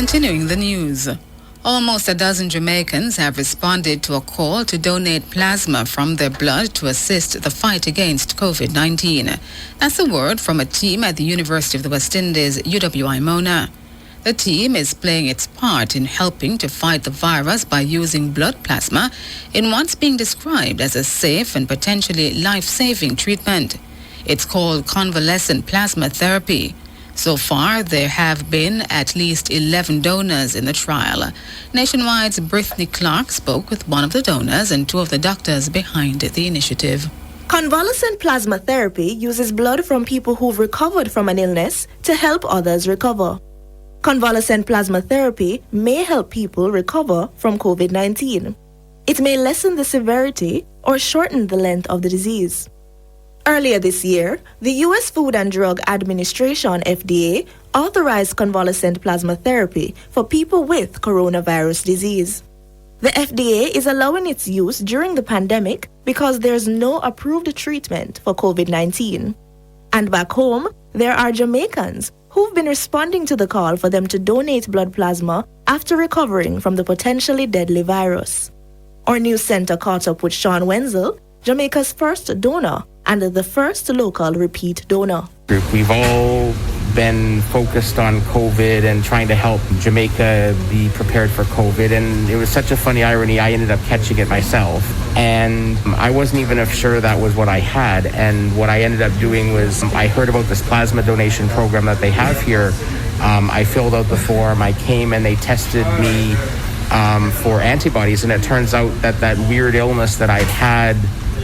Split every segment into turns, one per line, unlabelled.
Continuing the news. Almost a dozen Jamaicans have responded to a call to donate plasma from their blood to assist the fight against COVID-19. That's a word from a team at the University of the West Indies, UWI Mona. The team is playing its part in helping to fight the virus by using blood plasma in what's being described as a safe and potentially life-saving treatment. It's called convalescent plasma therapy. So far, there have been at least 11 donors in the trial. Nationwide's Brittany Clark spoke with one of the donors and two of the doctors behind the initiative.
Convalescent plasma therapy uses blood from people who've recovered from an illness to help others recover. Convalescent plasma therapy may help people recover from COVID-19. It may lessen the severity or shorten the length of the disease. Earlier this year, the U.S. Food and Drug Administration, FDA, authorized convalescent plasma therapy for people with coronavirus disease. The FDA is allowing its use during the pandemic because there's no approved treatment for COVID-19. And back home, there are Jamaicans who've been responding to the call for them to donate blood plasma after recovering from the potentially deadly virus. Our news center caught up with Sean Wenzel, Jamaica's first donor and the first local repeat donor.
We've all been focused on COVID and trying to help Jamaica be prepared for COVID, and it was such a funny irony. I ended up catching it myself, and I wasn't even sure that was what I had. And what I ended up doing was I heard about this plasma donation program that they have here. I filled out the form, I came and they tested me for antibodies, and it turns out that that weird illness that I'd had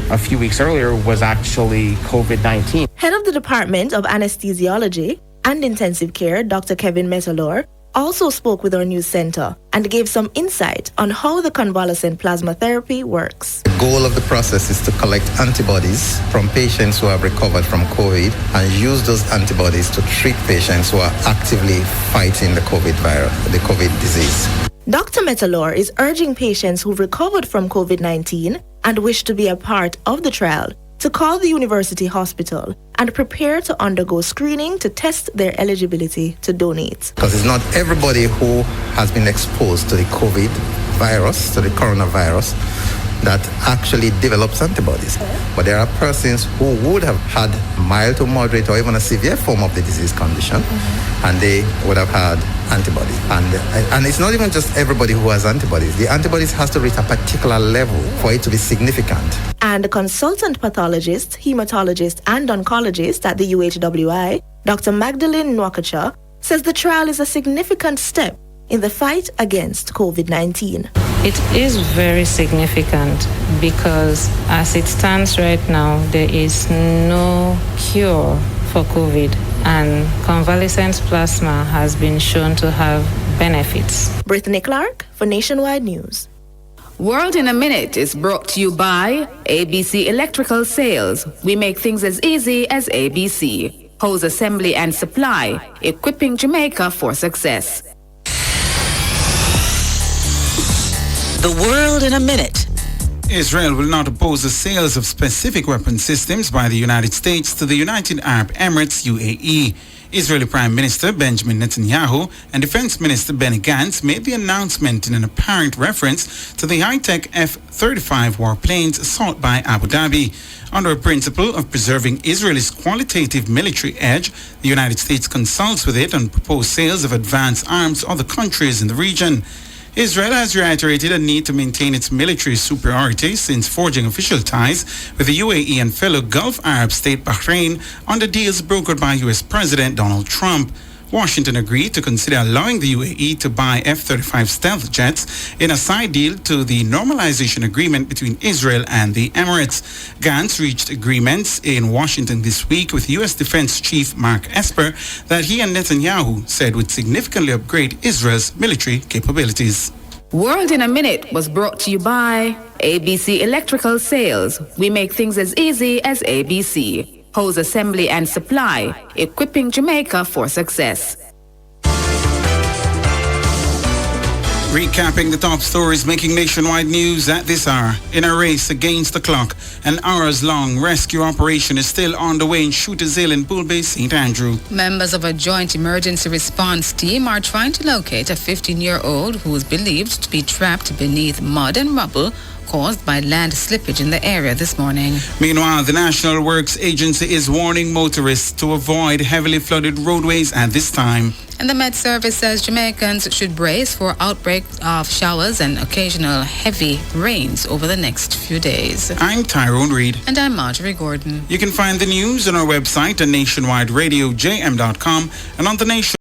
a few weeks earlier was actually COVID-19.
Head of the Department of Anesthesiology and Intensive Care, Dr. Kevin Metalor, also spoke with our news center and gave some insight on how the convalescent plasma therapy works.
The goal of the process is to collect antibodies from patients who have recovered from COVID and use those antibodies to treat patients who are actively fighting the COVID virus, the COVID disease.
Dr. Metalor is urging patients who've recovered from COVID-19 and wish to be a part of the trial to call the university hospital and prepare to undergo screening to test their eligibility to donate.
Because it's not everybody who has been exposed to the COVID virus, to the coronavirus, that actually develops antibodies. But there are persons who would have had mild to moderate or even a severe form of the disease condition, and they would have had antibodies. And it's not even just everybody who has antibodies. The antibodies has to reach a particular level for it to be significant.
And a consultant pathologist, hematologist, and oncologist at the UHWI, Dr. Magdalene Nwakacha, says the trial is a significant step in the fight against COVID-19.
It is very significant because as it stands right now, there is no cure for COVID, and convalescent plasma has been shown to have benefits.
Brittany Clark for Nationwide News.
World in a Minute is brought to you by ABC Electrical Sales. We make things as easy as ABC. Hose assembly and supply, equipping Jamaica for success.
The World in a Minute.
Israel will not oppose the sales of specific weapon systems by the United States to the United Arab Emirates, UAE. Israeli Prime Minister Benjamin Netanyahu and Defense Minister Benny Gantz made the announcement in an apparent reference to the high-tech F-35 warplanes sought by Abu Dhabi. Under a principle of preserving Israel's qualitative military edge, the United States consults with it on proposed sales of advanced arms to other countries in the region. Israel has reiterated a need to maintain its military superiority since forging official ties with the UAE and fellow Gulf Arab state Bahrain under deals brokered by U.S. President Donald Trump. Washington agreed to consider allowing the UAE to buy F-35 stealth jets in a side deal to the normalization agreement between Israel and the Emirates. Gantz reached agreements in Washington this week with U.S. Defense Chief Mark Esper that he and Netanyahu said would significantly upgrade Israel's military capabilities.
World in a Minute was brought to you by ABC Electrical Sales. We make things as easy as ABC. Hose assembly and supply, equipping Jamaica for success.
Recapping the top stories making nationwide news at this hour. In a race against the clock, an hours-long rescue operation is still on the way in Shooters Hill in Bull Bay, St. Andrew.
Members of a joint emergency response team are trying to locate a 15-year-old who is believed to be trapped beneath mud and rubble caused by land slippage in the area this morning.
Meanwhile, the National Works Agency is warning motorists to avoid heavily flooded roadways at this time.
And the Met Service says Jamaicans should brace for outbreaks of showers and occasional heavy rains over the next few days.
I'm Tyrone Reed.
And I'm Marjorie Gordon.
You can find the news on our website at nationwideradiojm.com and on the Nation